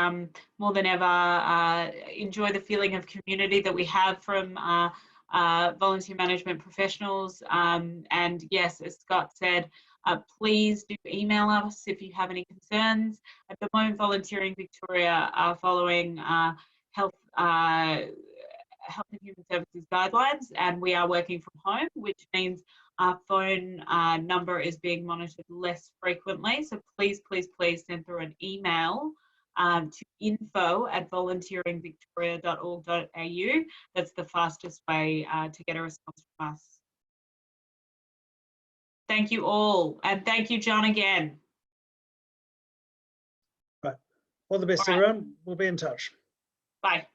more than ever, enjoy the feeling of community that we have from volunteer management professionals. And yes, as Scott said, please do email us if you have any concerns. At the moment, Volunteering Victoria are following health and human services guidelines, and we are working from home, which means our phone number is being monitored less frequently. So please, please, please send through an email to info@volunteeringvictoria.org.au. That's the fastest way to get a response from us. Thank you all, and thank you, John, again. Right. All the best, everyone. We'll be in touch. Bye.